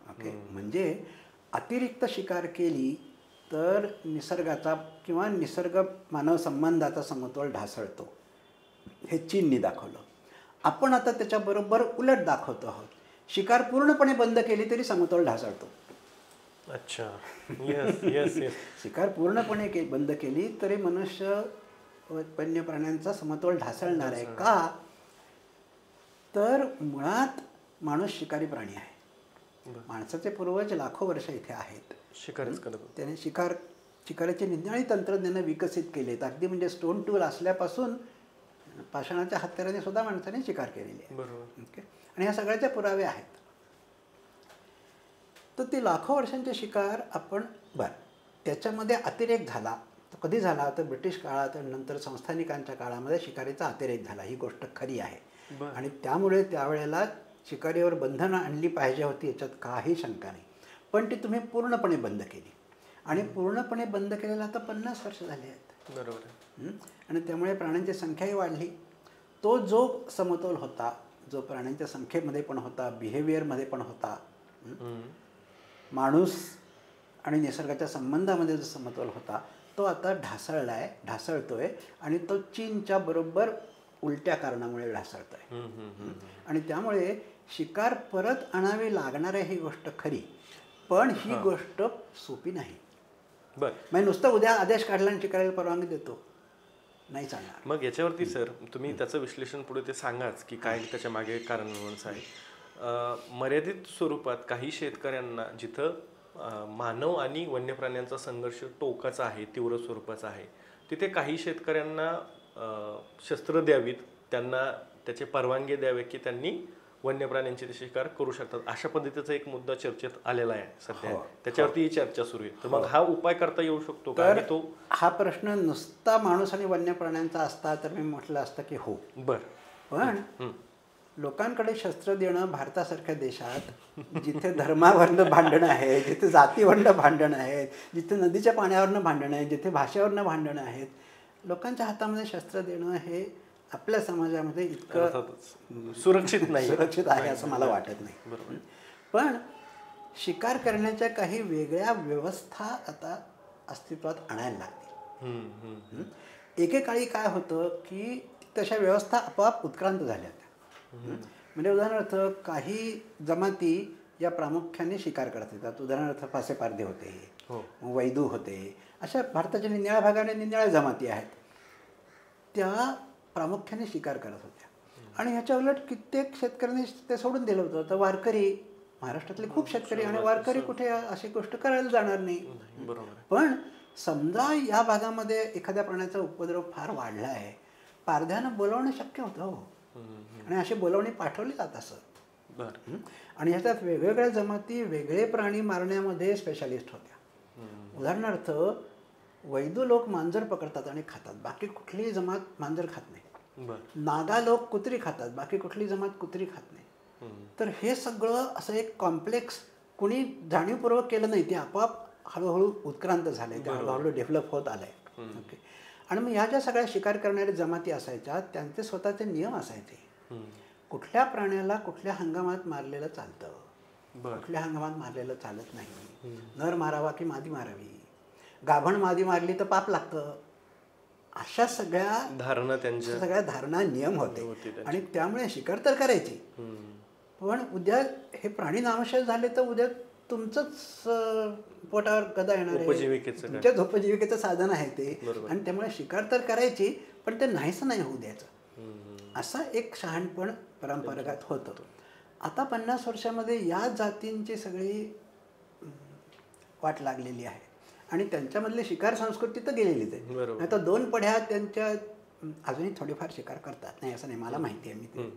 ओके, म्हणजे अतिरिक्त शिकार केली तर निसर्गाचा किंवा निसर्ग मानव संबंधाचा समतोल ढासळतो, हे चीनने दाखवलं. आपण आता त्याच्याबरोबर उलट दाखवतो आहोत. शिकार पूर्णपणे बंद केली तरी समतोल ढासळतो. अच्छा, येस येस येस. शिकार पूर्णपणे बंद केली तरी मनुष्य वन्य प्राण्यांचा समतोल ढासळणार आहे. का? तर मुळात माणूस शिकारी प्राणी आहे. माणसाचे पूर्वज लाखो वर्ष इथे आहेत, शिकारच करत. त्याने शिकारीची निराळी तंत्रज्ञानं विकसित केलेत. अगदी म्हणजे स्टोन टूल असल्यापासून पाषाणाच्या हत्याराने सुद्धा माणसाने शिकार केलेली आहे. बरोबर. ओके, आणि ह्या सगळ्याचे पुरावे आहेत. तर ते लाखो वर्षांचे शिकार आपण त्याच्यामध्ये अतिरेक झाला. तो कधी झाला? तर ब्रिटिश काळात नंतर संस्थानिकांच्या काळामध्ये शिकारीचा अतिरेक झाला, ही गोष्ट खरी आहे. आणि त्यामुळे त्यावेळेला शिकारीवर बंधनं आणली पाहिजे होती, याच्यात काही शंका नाही. पण ती तुम्ही पूर्णपणे बंद केली आणि पूर्णपणे बंद केलेला आता 50 वर्ष झाली आहेत. बरोबर. आणि त्यामुळे प्राण्यांची संख्याही वाढली. तो जो समतोल होता, जो प्राण्यांच्या संख्येमध्ये पण होता, बिहेवियरमध्ये पण होता, माणूस आणि निसर्गाच्या संबंधामध्ये जो समतोल होता, तो आता ढासळतोय आणि तो चीनच्या बरोबर उलट्या कारणामुळे ढासळतोय. आणि त्यामुळे शिकार परत आणावी लागणार आहे, ही गोष्ट खरी, पण ही गोष्ट सोपी नाही. म्हणजे नुसतं उद्या आदेश काढला आणि शिकारीला परवानगी देतो, नाही चालणार. मग याच्यावरती सर तुम्ही त्याचं विश्लेषण पुढे ते सांगाच की काय त्याच्या मागे कारण आहे. मर्यादित स्वरूपात काही शेतकऱ्यांना जिथं मानव आणि वन्य प्राण्यांचा संघर्ष टोकाचा आहे, तीव्र स्वरूपाचा आहे, तिथे काही शेतकऱ्यांना शस्त्र द्यावीत, त्यांना त्याचे परवानगी द्यावे की त्यांनी वन्य प्राण्यांचे ते शिकार करू शकतात, अशा पद्धतीचा एक मुद्दा चर्चेत आलेला आहे सध्या. त्याच्यावरती ही चर्चा सुरू आहे. तर मग हा उपाय करता येऊ शकतो का? तो हा प्रश्न नुसता माणूस आणि वन्य प्राण्यांचा असता तर मी म्हटलं असतं की हो. पण लोकांकडे शस्त्र देणं भारतासारख्या देशात, जिथे धर्मावरनं भांडणं आहे, जिथे जातीवरनं भांडणं आहेत, जिथे नदीच्या पाण्यावरनं भांडणं आहे, जिथे भाषेवरनं भांडणं आहेत, लोकांच्या हातामध्ये शस्त्र देणं हे आपल्या समाजामध्ये इतकं सुरक्षित आहे असं मला वाटत नाही. पण शिकार करण्याच्या काही वेगळ्या व्यवस्था आता अस्तित्वात आणायला लागतील. एकेकाळी काय होतं की तशा व्यवस्था आपोआप उत्क्रांत झाल्या. म्हणजे उदाहरणार्थ काही जमाती या प्रामुख्याने शिकार करत येतात. उदाहरणार्थ फासेपारधे होते, वैदू होते, अशा भारताच्या निन्याळ्या भागाने निन्याळ्या जमाती आहेत, त्या प्रामुख्याने शिकार करत होत्या. आणि ह्याच्या उलट कित्येक शेतकऱ्यांनी ते सोडून दिलं होतं. तर वारकरी, महाराष्ट्रातले खूप शेतकरी आणि वारकरी कुठे अशी गोष्ट करायला जाणार नाही. बरोबर. पण समजा या भागामध्ये एखाद्या प्राण्याचा उपद्रव फार वाढला आहे, पारध्यानं बोलावणं शक्य होतं हो. आणि अशी बोलावणी पाठवली जात असत. बरं. आणि ह्याच्यात वेगवेगळ्या जमाती वेगळे प्राणी मारण्यामध्ये स्पेशालिस्ट होत्या. उदाहरणार्थ वैदू लोक मांजर पकडतात आणि खातात, बाकी कुठलीही जमात मांजर खात नाही. नागा लोक कुत्री खातात, बाकी कुठली जमात कुत्री खात नाही. तर हे सगळं असं एक कॉम्प्लेक्स कुणी जाणीवपूर्वक केलं नाही, ते आपोआप हळूहळू उत्क्रांत झाले, ते हळूहळू डेव्हलप होत आलंय. ओके. आणि मग ह्या ज्या सगळ्या शिकार करणाऱ्या जमाती असायच्या त्यांचे स्वतःचे नियम असायचे. कुठल्या प्राण्याला कुठल्या हंगामात मारलेलं चालतं, कुठल्या हंगामात मारलेलं चालत नाही, नर मारावा की मादी मारावी, गाभण मादी मारली तर पाप लागतं, अशा सगळ्या धारणा, त्यांच्या सगळ्या धारणा, नियम होते. आणि त्यामुळे शिकार तर करायची, पण उद्या हे प्राणी नामशेष झाले तर उद्या तुमचंच पोटावर गदा येणार आहे, तुमच्याच उपजीविकेचं साधन आहे ते. आणि त्यामुळे शिकार तर करायची, पण ते नाहीसं नाही होऊ द्यायचं, असा एक शहाणपण परंपरागत होतं. आता 50 वर्षामध्ये या जातींची सगळी वाट लागलेली आहे आणि त्यांच्यामधली शिकार संस्कृती तर गेलेलीच आहे. आता 2 पढ्या त्यांच्या अजूनही थोडीफार शिकार करतात, नाही असं नाही, मला माहिती आहे, मी ते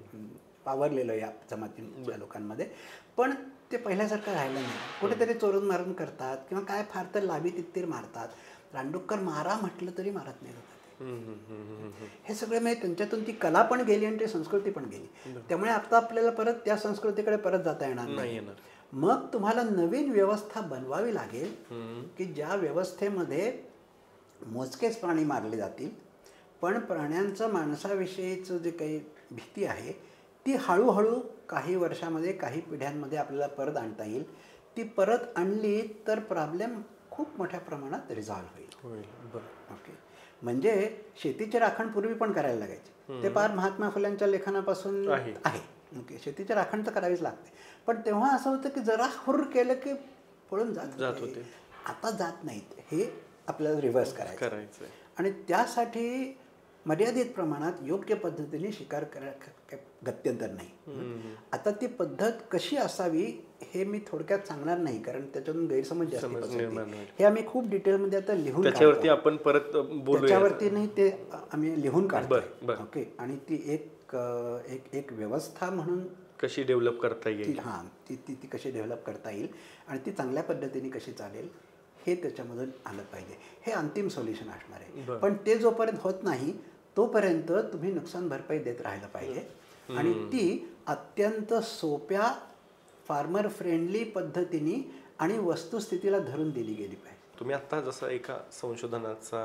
पावरलेलं या जमातीच्या लोकांमध्ये. पण ते पहिल्यासारखं राहिलं नाही. कुठेतरी चोरून मारून करतात किंवा काय फार तर लावी तित्तीर मारतात. रानडुक्कर मारा म्हटलं तरी मारत नाही होतं. हे सगळे म्हणजे त्यांच्यातून ती कला पण गेली आणि ती संस्कृती पण गेली. त्यामुळे आता आपल्याला परत त्या संस्कृतीकडे परत जाता येणार नाही. मग तुम्हाला नवीन व्यवस्था बनवावी लागेल की ज्या व्यवस्थेमध्ये मोजकेच प्राणी मारले जातील, पण प्राण्यांचं माणसाविषयीचं जे काही भीती आहे ती हळूहळू काही वर्षामध्ये, काही पिढ्यांमध्ये आपल्याला परत आणता येईल. ती परत आणली तर प्रॉब्लेम खूप मोठ्या प्रमाणात रिझॉल्व्ह होईल. ओके. म्हणजे शेतीची राखण पूर्वी पण करायला लागायची, ते फार महात्मा फुल्यांच्या लेखनापासून आहे. ओके. शेतीची राखण तर करावीच लागते, पण तेव्हा असं होतं की जरा हुर्र केलं की पळून जात होते. आता जात नाहीत, हे आपल्याला रिव्हर्स करायचं. आणि त्यासाठी मर्यादित प्रमाणात योग्य पद्धतीने शिकार करायला गत्यंतर नाही. आता ती पद्धत कशी असावी हे मी थोडक्यात सांगणार नाही, कारण त्याच्यातून गैरसमज जास्त हे आम्ही खूप डिटेलमध्ये आता लिहून, त्याच्यावरती आपण परत बोलू, त्याच्यावरती नाही, ते आम्ही लिहून काढतो. ओके. आणि ती एक व्यवस्था म्हणून कशी डेव्हलप करता येईल, ती कशी डेव्हलप करता येईल आणि ती चांगल्या पद्धतीने कशी चालेल हे त्याच्यामधून आलं पाहिजे. हे अंतिम सोल्युशन असणार आहे. पण ते जोपर्यंत होत नाही तोपर्यंत तुम्ही नुकसान भरपाई देत राहायला पाहिजे. आणि ती अत्यंत सोप्या, फार्मर फ्रेंडली पद्धतीने आणि वस्तुस्थितीला धरून दिली गेली पाहिजे. तुम्ही आत्ता जसं एका संशोधनाचा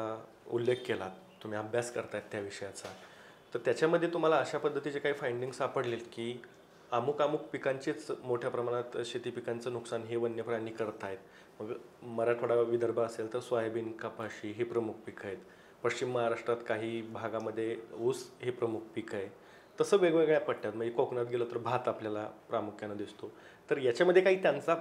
उल्लेख केला, तुम्ही अभ्यास करतायत त्या विषयाचा, तर त्याच्यामध्ये तुम्हाला अशा पद्धतीचे काही फाइंडिंग सापडलेत की अमुक पिकांचेच मोठ्या प्रमाणात शेती पिकांचं नुकसान हे वन्य प्राणी करतायत? मग मराठवाडा, विदर्भ असेल तर सोयाबीन, कपाशी हे प्रमुख पिकं आहेत. पश्चिम महाराष्ट्रात काही भागामध्ये ऊस हे प्रमुख पीक आहे. तसं वेगवेगळ्या पट्ट्यात, म्हणजे कोकणात गेलं तर भात आपल्याला प्रामुख्यानं दिसतो. तर याच्यामध्ये काही त्यांचा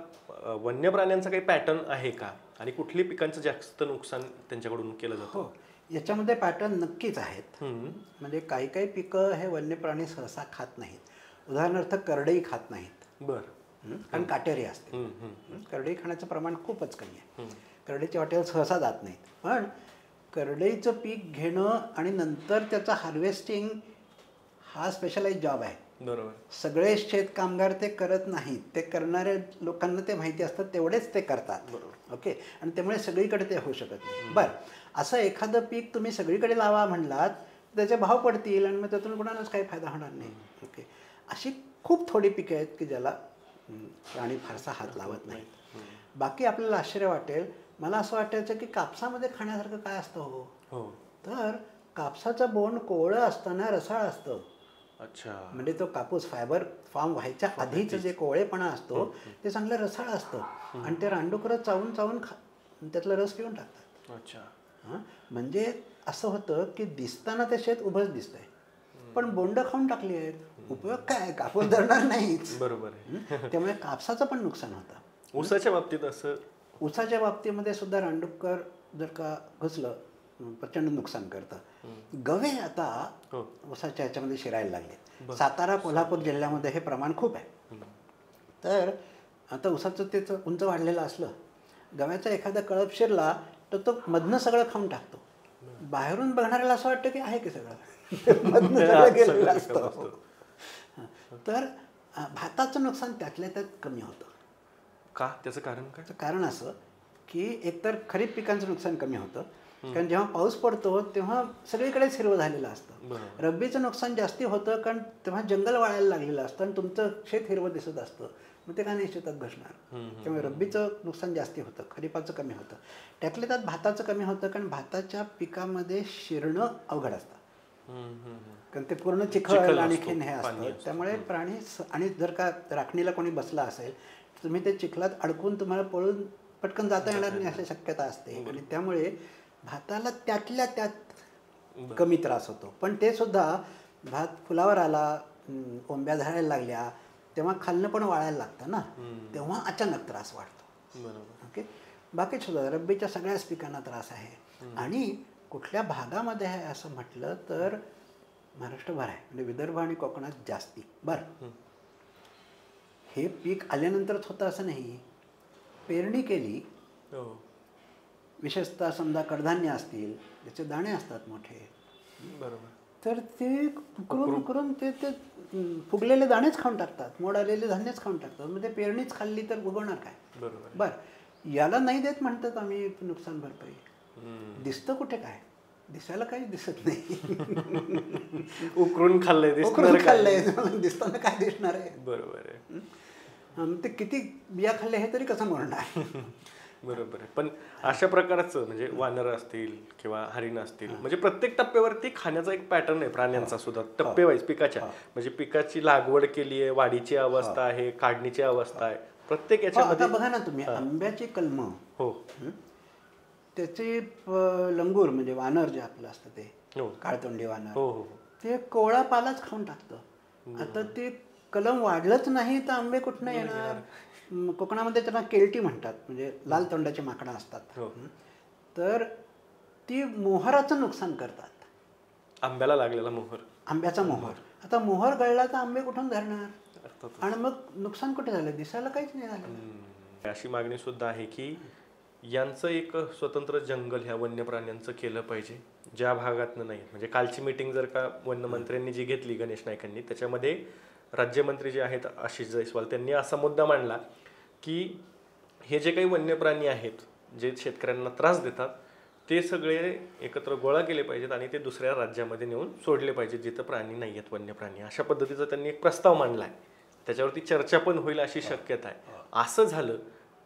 वन्य प्राण्यांचा काही पॅटर्न आहे का, आणि कुठली पिकांचं जास्त नुकसान त्यांच्याकडून केलं जातं? हो, याच्यामध्ये पॅटर्न नक्कीच आहेत. म्हणजे काही काही पिकं हे वन्य प्राणी सहसा खात नाहीत. उदाहरणार्थ करडई खात नाहीत. कारण काटेरी असते. करडई खाण्याचं प्रमाण खूपच कमी आहे. करडईच्या वाटेला सहसा जात नाहीत. पण करडईचं पीक घेणं आणि नंतर त्याचं हार्वेस्टिंग हा स्पेशलाइज जॉब आहे. बरोबर. सगळे शेत कामगार ते करत नाहीत. ते करणाऱ्या लोकांना ते माहिती असतं, तेवढेच ते करतात. बरोबर. ओके. आणि त्यामुळे सगळीकडे ते होऊ शकत नाही. बरं, असं एखादं पीक तुम्ही सगळीकडे लावा म्हणलात, त्याचे भाव पडतील आणि मग त्यातून कोणालाच काही फायदा होणार नाही. ओके. अशी खूप थोडी पिकं आहेत की ज्याला प्राणी फारसा हात लावत नाही. बाकी आपल्याला आश्चर्य वाटेल, मला असं वाटायचं की कापसामध्ये खाण्यासारखं काय असतं हो. तर कापसाचं बोंड कोवळं असताना रसाळ असतं. अच्छा. म्हणजे तो कापूस फायबर फॉर्म व्हायच्या आधीचं जे कोवळेपणा असतो ते चांगलं रसाळ असतं आणि ते रानडुकरं चावून चावून त्यातला रस पिऊन टाकतात. अच्छा. म्हणजे असं होतं की दिसताना ते शेत उभंच दिसतंय, पण बोंड खाऊन टाकली आहेत, उपयोग काय, कापूस धरणार नाहीच. बरोबर आहे. त्यामुळे कापसाचं पण नुकसान होतं. ऊसाच्या बाबतीत असं, ऊसाच्या बाबतीमध्ये सुद्धा रानडुक्कर जर का घुसलं प्रचंड नुकसान करतं. गवे आता ऊसाच्या ह्याच्यामध्ये शिरायला लागले. सातारा कोल्हापूर जिल्ह्यामध्ये हे प्रमाण खूप आहे. तर आता ऊसाचं त्याचं उंच वाढलेलं असलं, गव्याचा एखादा कळप शिरला तर तो मधनं सगळं खाऊन टाकतो. बाहेरून बघणाऱ्याला असं वाटतं की आहे की सगळं मधनं सगळं गेलेलं असतं. तर भाताचं नुकसान त्यातल्या त्यात कमी होतं. का? त्याचं कारण काय? त्याचं कारण असं की एकतर खरीप पिकांचं नुकसान कमी होतं, कारण जेव्हा पाऊस पडतो तेव्हा सगळीकडेच हिरवं झालेलं असतं. रब्बीचं नुकसान जास्ती होतं कारण तेव्हा जंगल वाळायला लागलेलं असतं आणि तुमचं शेत हिरवं दिसत असतं, मग ते काय नाही शेतात घसणार. त्यामुळे रब्बीचं नुकसान जास्ती होतं, खरीपाचं कमी होतं. त्यातल्या त्यात भाताचं कमी होतं कारण भाताच्या पिकामध्ये शिरणं अवघड असतं, कारण ते पूर्ण चिखल आणि खिन हे असतं. त्यामुळे प्राणी आणि जर का राखणीला कोणी बसला असेल तुम्ही ते चिखलात अडकून तुम्हाला पळून पटकन जाता येणार नाही अशी शक्यता असते. आणि त्यामुळे भाताला त्यातल्या त्यात कमी त्रास होतो. पण ते सुद्धा भात फुलावर आला, ओंब्या झाडायला लागल्या, तेव्हा खालनं पण वाळायला लागतं ना, तेव्हा अचानक त्रास वाढतो. ओके. बाकी सुद्धा रब्बीच्या सगळ्याच पिकांना त्रास आहे. आणि कुठल्या भागामध्ये आहे असं म्हटलं तर महाराष्ट्रभर आहे, म्हणजे विदर्भ आणि कोकणात जास्ती. बरं, हे पीक आल्यानंतरच होतं असं नाही. पेरणी केली, विशेषतः समजा कडधान्य असतील, त्याचे दाणे असतात मोठे, बरोबर, तर ते करून करून ते फुगलेले दाणेच खाऊन टाकतात, मोड आलेले धान्यच खाऊन टाकतात. म्हणजे पेरणीच खाल्ली तर उगवणार काय? बरोबर. बरं, याला नाही देत म्हणतात आम्ही नुकसान भरपाई. दिसतं कुठे काय? दिसायला काही दिसत नाही. उकरून खाल्लंय, उकरून खाल्लंय, दिसताना काय दिसणार आहे? बरोबर आहे. ते किती बिया खाल्ले हे तरी कसं म्हणणार? बरोबर आहे. पण अशा प्रकारचं म्हणजे वानर असतील किंवा हरिण असतील, म्हणजे प्रत्येक टप्प्यावरती खाण्याचा एक पॅटर्न आहे प्राण्यांचा सुद्धा, टप्पेवाईज पिकाच्या. म्हणजे पिकाची लागवड केली आहे, वाढीची अवस्था आहे, काढणीची अवस्था आहे, प्रत्येक याच्यामध्ये. बघा ना तुम्ही, आंब्याची कलम, हो, त्याचे लंगूर म्हणजे वानर जे आपलं असतं ते काळतोंडी वानर, हो हो, ते कोवळा पालाच खाऊन टाकतं. आता ते कलम वाढलंच नाही तर आंबे कुठनं येणार? कोकणामध्ये त्यांना केळटी म्हणतात, म्हणजे लाल तोंडाची माकडं असतात. तर ती मोहराचं नुकसान करतात. आंब्याला लागलेला मोहर, आंब्याचा मोहर. आता मोहर गळला तर आंबे कुठून धरणार? आणि मग नुकसान कुठे झालं? दिसायला काहीच नाही झालं. अशी मागणी सुद्धा आहे की यांचं एक स्वतंत्र जंगल ह्या वन्य प्राण्यांचं केलं पाहिजे, ज्या भागातनं नाही. म्हणजे कालची मीटिंग जर का वनमंत्र्यांनी जी घेतली गणेश नाईकांनी, त्याच्यामध्ये राज्यमंत्री जे आहेत आशिष जयस्वाल, त्यांनी असा मुद्दा मांडला की हे जे काही वन्य प्राणी आहेत जे शेतकऱ्यांना त्रास देतात ते सगळे एकत्र गोळा केले पाहिजेत आणि ते दुसऱ्या राज्यामध्ये नेऊन सोडले पाहिजेत जिथं प्राणी नाही आहेत, वन्य प्राणी. अशा पद्धतीचा त्यांनी एक प्रस्ताव मांडला आहे. त्याच्यावरती चर्चा पण होईल अशी शक्यता आहे. असं झालं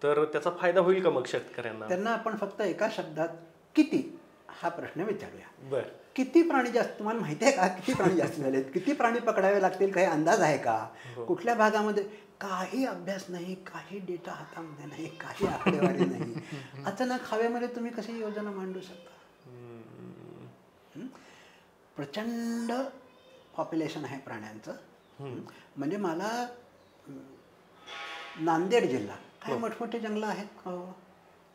तर त्याचा फायदा होईल का मग शेतकऱ्यांना? त्यांना आपण फक्त एका शब्दात किती हा प्रश्न विचारूया. बरं, किती प्राणी जास्त, तुम्हाला माहिती आहे का किती प्राणी जास्त झालेत? किती प्राणी पकडावे लागतील? काही अंदाज आहे का? कुठल्या भागामध्ये? काही अभ्यास नाही, काही डेटा हातामध्ये नाही, काही आकडेवारी नाही. अचानक हवेमध्ये तुम्ही कशी योजना मांडू शकता? प्रचंड पॉप्युलेशन आहे प्राण्यांचं. म्हणजे मला नांदेड जिल्हा काय मोठमोठे जंगलं आहेत का?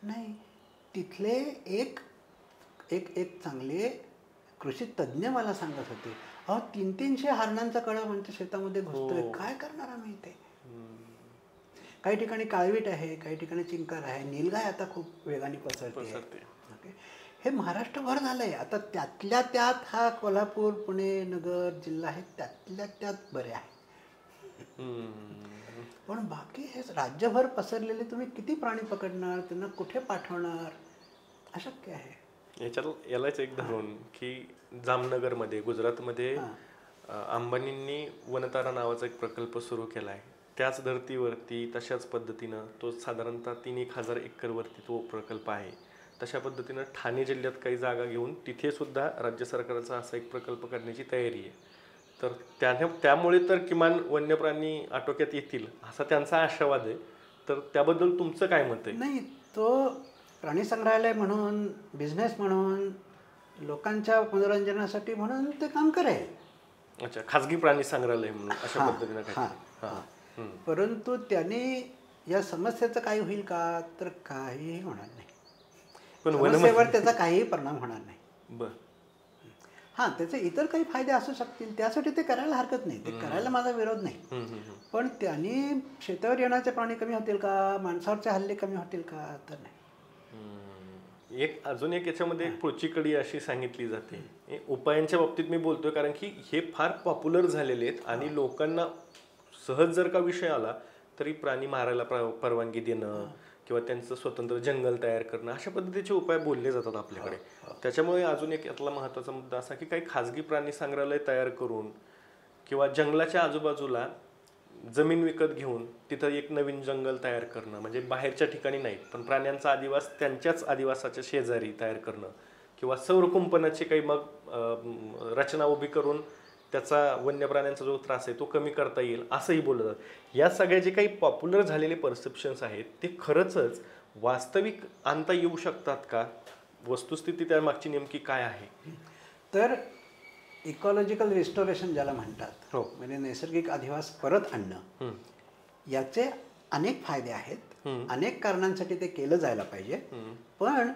नाही. तिथले एक एक एक चांगले कृषी तज्ज्ञ मला सांगत होते, 300-300 हरणांचा कळप आमच्या शेतामध्ये घुसतोय, काय करणार आम्ही इथे? काही ठिकाणी काळवीट आहे, काही ठिकाणी चिंकार आहे, नीलगाय आता खूप वेगाने पसरते. हे महाराष्ट्रभर झालंय. आता त्यातल्या त्यात हा कोल्हापूर, पुणे, नगर जिल्हा आहे, त्यातल्या त्यात बरे आहे. पण बाकी हे राज्यभर पसरलेले तुम्ही किती प्राणी पकडणार? त्यांना कुठे पाठवणार? अशक्य आहे. यालाच एक धरून की जामनगरमध्ये, गुजरातमध्ये अंबानींनी वनतारा नावाचा एक प्रकल्प सुरू केला आहे. त्याच धर्तीवरती तशाच पद्धतीनं तो साधारणतः 3,000 एकरवरती तो प्रकल्प आहे. तशा पद्धतीनं ठाणे जिल्ह्यात काही जागा घेऊन तिथे सुद्धा राज्य सरकारचा असा एक प्रकल्प करण्याची तयारी आहे. तर त्यामुळे तर किमान वन्य प्राणी आटोक्यात येतील असा त्यांचा आशावाद आहे. तर त्याबद्दल तुमचं काय मत आहे? नाही, तो प्राणी संग्रहालय म्हणून, बिझनेस म्हणून, लोकांच्या मनोरंजनासाठी म्हणून ते काम करेल. अच्छा, खाजगी प्राणी संग्रहालय म्हणून अशा पद्धतीनं काय? परंतु त्याने या समस्येचं काही होईल का? तर काहीही होणार नाही. समस्येवर त्याचा काहीही परिणाम होणार नाही. बर. हां, त्याचे इतर काही फायदे असू शकतील, त्यासाठी ते करायला हरकत नाही, ते करायला माझा विरोध नाही. पण त्यांनी शेतावर येण्याचे प्राणी कमी होतील का, माणसावरचे हल्ले कमी होतील का, तर नाही. अजून एक याच्यामध्ये एक पुढची कडी अशी सांगितली जाते, हे उपायांच्या बाबतीत मी बोलतोय कारण की हे फार पॉप्युलर झालेले आहेत आणि लोकांना सहज जर का विषय आला तरी प्राणी मारायला परवानगी देणं किंवा त्यांचं स्वतंत्र जंगल तयार करणं अशा पद्धतीचे उपाय बोलले जातात आपल्याकडे. त्याच्यामुळे अजून एक यातला महत्त्वाचा मुद्दा असा की काही खाजगी प्राणी संग्रहालय तयार करून किंवा जंगलाच्या आजूबाजूला जमीन विकत घेऊन तिथं एक नवीन जंगल तयार करणं, म्हणजे बाहेरच्या ठिकाणी नाही पण प्राण्यांचा अधिवास त्यांच्याच अधिवासाच्या शेजारी तयार करणं किंवा सौरकुंपणाची काही मग रचना उभी करून त्याचा वन्य प्राण्यांचा जो त्रास आहे तो कमी करता येईल असंही बोललं जातं. या सगळ्या जे काही पॉप्युलर झालेले परसेप्शन्स आहेत ते खरंच वास्तविक आणता येऊ शकतात का, वस्तुस्थिती त्यामागची नेमकी काय आहे? तर इकॉलॉजिकल रिस्टोरेशन ज्याला म्हणतात, हो. म्हणजे नैसर्गिक अधिवास परत आणणं, याचे अनेक फायदे आहेत, अनेक कारणांसाठी ते केलं जायला पाहिजे. पण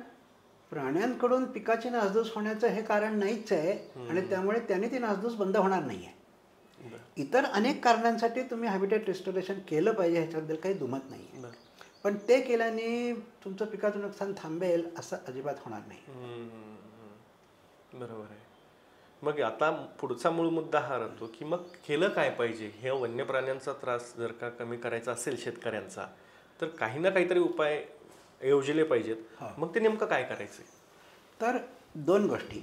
प्राण्यांकडून पिकाची नासधूस होण्याचं हे कारण नाहीच आहे आणि त्यामुळे त्याने ती नासधूस बंद होणार नाही आहे. इतर अनेक कारणांसाठी तुम्ही हॅबिटेट रिस्टोरेशन केलं पाहिजे, ह्याच्याबद्दल काही दुमत नाही आहे. पण ते केल्याने तुमचं पिकाचं नुकसान थांबेल असं अजिबात होणार नाही. बरोबर आहे. मग आता पुढचा मूळ मुद्दा हा राहतो की मग केलं काय पाहिजे, हे वन्य प्राण्यांचा त्रास जर का कमी करायचा असेल शेतकऱ्यांचा तर काही ना काहीतरी उपाय योजले पाहिजेत. मग ते नेमकं काय करायचं? तर दोन गोष्टी.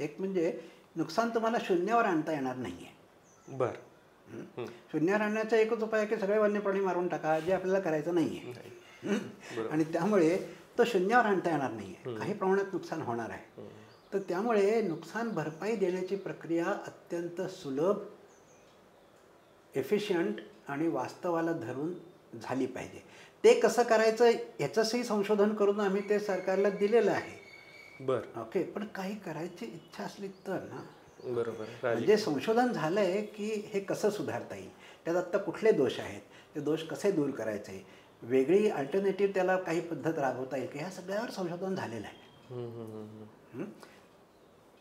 एक म्हणजे नुकसान तुम्हाला शून्यावर आणता येणार नाही आहे. बरं. शून्यावर आणण्याचा एकच उपाय आहे की सगळे वन्य प्राणी मारून टाका, जे आपल्याला करायचं नाही आहे. आणि त्यामुळे तो शून्यावर आणता येणार नाही आहे, काही प्रमाणात नुकसान होणार आहे. तर त्यामुळे नुकसान भरपाई देण्याची प्रक्रिया अत्यंत सुलभ, एफिशियंट आणि वास्तवाला धरून झाली पाहिजे. ते कसं करायचं याचंही संशोधन करून आम्ही ते सरकारला दिलेलं आहे. बरं. ओके. पण काही करायची इच्छा असली तर ना. बरोबर. म्हणजे संशोधन झालंय की हे कसं सुधारता येईल, त्यात आत्ता कुठले दोष आहेत, ते दोष कसे दूर करायचे, वेगळी अल्टरनेटिव्ह त्याला काही पद्धत राबवता येईल की, ह्या सगळ्यावर संशोधन झालेलं आहे.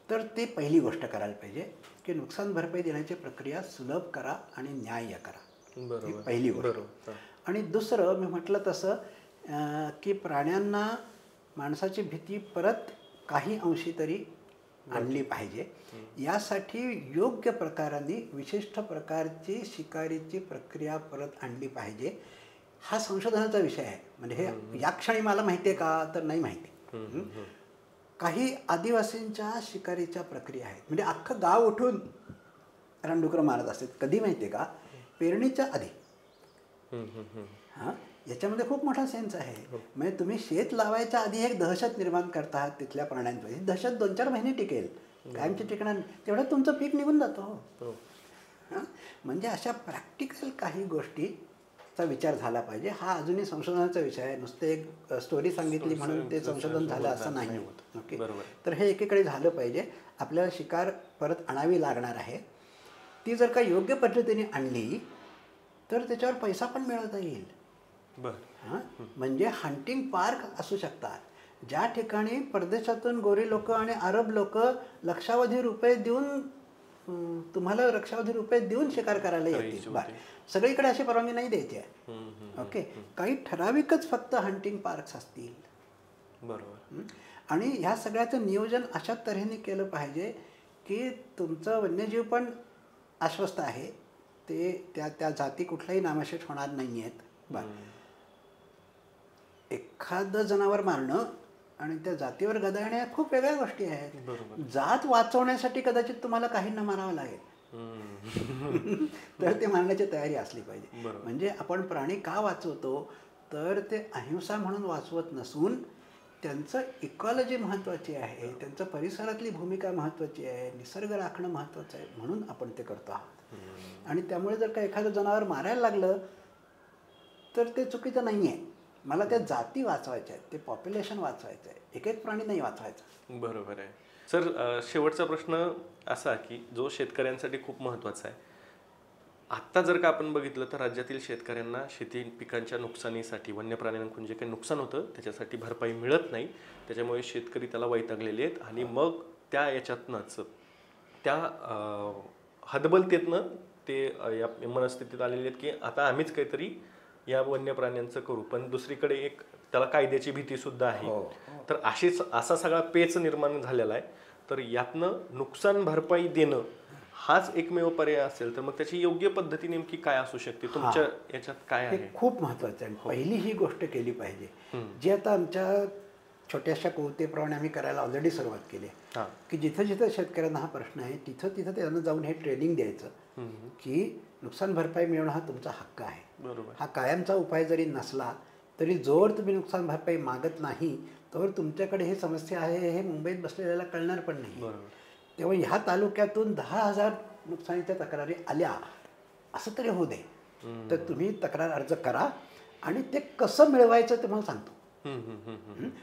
तर ते पहिली गोष्ट करायला पाहिजे की नुकसान भरपाई देण्याची प्रक्रिया सुलभ करा आणि न्याय्य करा. ही पहिली गोष्ट. आणि दुसरं मी म्हटलं तसं की प्राण्यांना माणसाची भीती परत काही अंशी तरी आणली पाहिजे. यासाठी योग्य प्रकाराने विशिष्ट प्रकारची शिकारीची प्रक्रिया परत आणली पाहिजे. हा संशोधनाचा विषय आहे. म्हणजे हे या क्षणी मला माहिती आहे का, तर नाही माहिती. काही आदिवासींच्या शिकारीच्या प्रक्रिया आहेत, म्हणजे अख्खं गाव उठून रानडुकरं मारत असतात. कधी माहिती आहे का, पेरणीच्या आधी. हां, याच्यामध्ये खूप मोठा सेन्स आहे. म्हणजे तुम्ही शेत लावायच्या आधी एक दहशत निर्माण करता आहात तिथल्या प्राण्यांची. ही दहशत 2-4 महिने टिकेल, कायमची टिकणार नाही. तेवढ्यात तुमचं पीक निघून जातो. म्हणजे अशा प्रॅक्टिकल काही गोष्टीचा विचार झाला पाहिजे. हा अजूनही संशोधनाचा विषय आहे. नुसते एक स्टोरी सांगितली म्हणून ते संशोधन झालं असं नाही होत. ओके. तर हे एकीकडे झालं पाहिजे. आपल्याला शिकार परत आणावी लागणार आहे. ती जर का योग्य पद्धतीने आणली तर त्याच्यावर पैसा पण मिळवता येईल. हां, म्हणजे हंटिंग पार्क असू शकतात ज्या ठिकाणी परदेशातून गोरी लोक आणि अरब लोक लक्षावधी रुपये देऊन तुम्हाला लक्षावधी रुपये देऊन शिकार करायला येतील. सगळीकडे अशी परवानगी नाही द्यायची आहे. ओके. काही ठराविकच फक्त हंटिंग पार्क्स असतील. बरोबर. आणि ह्या सगळ्याचं नियोजन अशा तऱ्हेने केलं पाहिजे की तुमचं वन्यजीव पण आश्वस्त आहे, ते त्या जाती कुठल्याही नामाशेष होणार नाही आहेत. बरं, एखादं जनावर मारणं आणि त्या जातीवर गदा येणे या खूप वेगळ्या गोष्टी आहेत. जात वाचवण्यासाठी कदाचित तुम्हाला काहींना मारावं लागेल, तर ते मारण्याची तयारी असली पाहिजे. म्हणजे आपण प्राणी का वाचवतो, तर ते अहिंसा म्हणून वाचवत नसून त्यांचं इकॉलॉजी महत्त्वाची आहे, त्यांचं परिसरातली भूमिका महत्त्वाची आहे, निसर्ग राखणं महत्त्वाचं आहे म्हणून आपण ते करतो आहोत. आणि त्यामुळे जर का एखादं जनावर मारायला लागलं तर ते चुकीचं नाही आहे. मला त्या जाती वाचवायच्या आहेत, ते पॉप्युलेशन वाचवायचं आहे, एक एक प्राणी नाही वाचवायचा. बरोबर आहे. सर, शेवटचा प्रश्न असा की जो शेतकऱ्यांसाठी खूप महत्त्वाचा आहे. आत्ता जर का आपण बघितलं तर राज्यातील शेतकऱ्यांना शेती पिकांच्या नुकसानीसाठी वन्य प्राण्यांकडून जे काही नुकसान होतं त्याच्यासाठी भरपाई मिळत नाही. त्याच्यामुळे शेतकरी त्याला वैतागलेले आहेत आणि मग त्या याच्यातनंच त्या हतबलतेतनं ते या मनस्थितीत आलेले आहेत की आता आम्हीच काहीतरी या वन्य प्राण्यांचं करू. पण दुसरीकडे एक त्याला कायद्याची भीती सुद्धा आहे. तर असा सगळा पेच निर्माण झालेला आहे. तर यातनं नुकसान भरपाई देणं हाच एकमेव पर्याय असेल तर मग त्याची योग्य पद्धती नेमकी काय असू शकते तुमच्या याच्यात काय हे आहे? खूप महत्त्वाचं आहे. पहिली ही गोष्ट केली पाहिजे जी आता आमच्या छोट्याशा कवितेप्रमाणे आम्ही करायला ऑलरेडी सुरुवात केली आहे की जिथं जिथं शेतकऱ्यांना हा प्रश्न आहे तिथं तिथं त्यांना जाऊन हे ट्रेनिंग द्यायचं की नुकसान भरपाई मिळवणं हा तुमचा हक्क आहे. बरोबर. हा कायमचा उपाय जरी नसला तरी जोवर तुम्ही नुकसान भरपाई मागत नाही तोवर तुमच्याकडे ही समस्या आहे हे मुंबईत बसलेल्याला कळणार पण नाही. बरोबर. तेव्हा ह्या तालुक्यातून 10,000 नुकसानीच्या तक्रारी आल्या असं तरी होऊ दे. तर तुम्ही तक्रार अर्ज करा आणि ते कसं मिळवायचं ते मला सांगतो.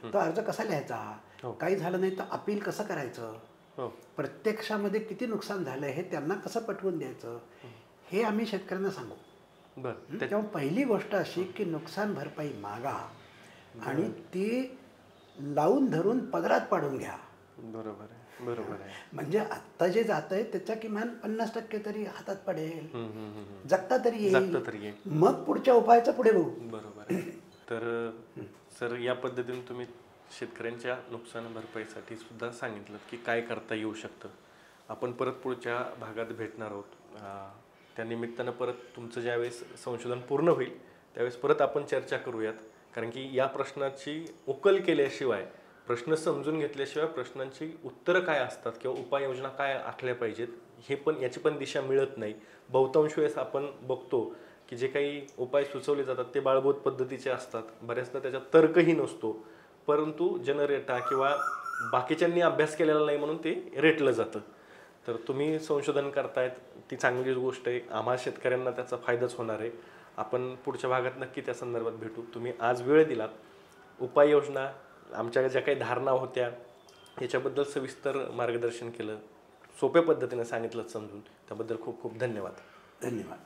तो अर्ज कसा लिहायचा, काही झालं नाही तर अपील कसं करायचं, प्रत्यक्षामध्ये किती नुकसान झालं हे त्यांना कसं पटवून द्यायचं हे आम्ही शेतकऱ्यांना सांगू. तेव्हा पहिली गोष्ट अशी की नुकसान भरपाई मागा आणि ती लावून धरून पदरात पाडून घ्या. बरोबर आहे. बरोबर आहे. म्हणजे आत्ता जे जात आहे त्याच्या किमान 50% तरी हातात पडेल, जगता तरी येईल, मग पुढच्या उपायाचं पुढे बघू. बरोबर आहे. तर सर या पद्धतीने तुम्ही शेतकऱ्यांच्या नुकसान भरपाईसाठी सुद्धा सांगितलं की काय करता येऊ शकतं. आपण परत पुढच्या भागात भेटणार आहोत. त्या निमित्तानं परत तुमचं ज्यावेळेस संशोधन पूर्ण होईल त्यावेळेस परत आपण चर्चा करूयात. कारण की या प्रश्नाची उकल केल्याशिवाय, प्रश्न समजून घेतल्याशिवाय प्रश्नांची उत्तरं काय असतात किंवा उपाययोजना काय आखल्या पाहिजेत हे पण याची पण दिशा मिळत नाही. बहुतांश वेळेस आपण बघतो की जे काही उपाय सुचवले जातात ते बाळबोध पद्धतीचे असतात. बऱ्याचदा त्याच्यात तर्कही नसतो, परंतु जनरेटा किंवा बाकीच्यांनी अभ्यास केलेला नाही म्हणून ते रेटलं जातं. तर तुम्ही संशोधन करतायत ती चांगलीच गोष्ट आहे. आम्हा शेतकऱ्यांना त्याचा फायदाच होणार आहे. आपण पुढच्या भागात नक्की त्या संदर्भात भेटू. तुम्ही आज वेळ दिलात, उपाययोजना, आमच्या ज्या काही धारणा होत्या याच्याबद्दल सविस्तर मार्गदर्शन केलं, सोप्या पद्धतीने सांगितलं समजून, त्याबद्दल खूप खूप धन्यवाद. धन्यवाद.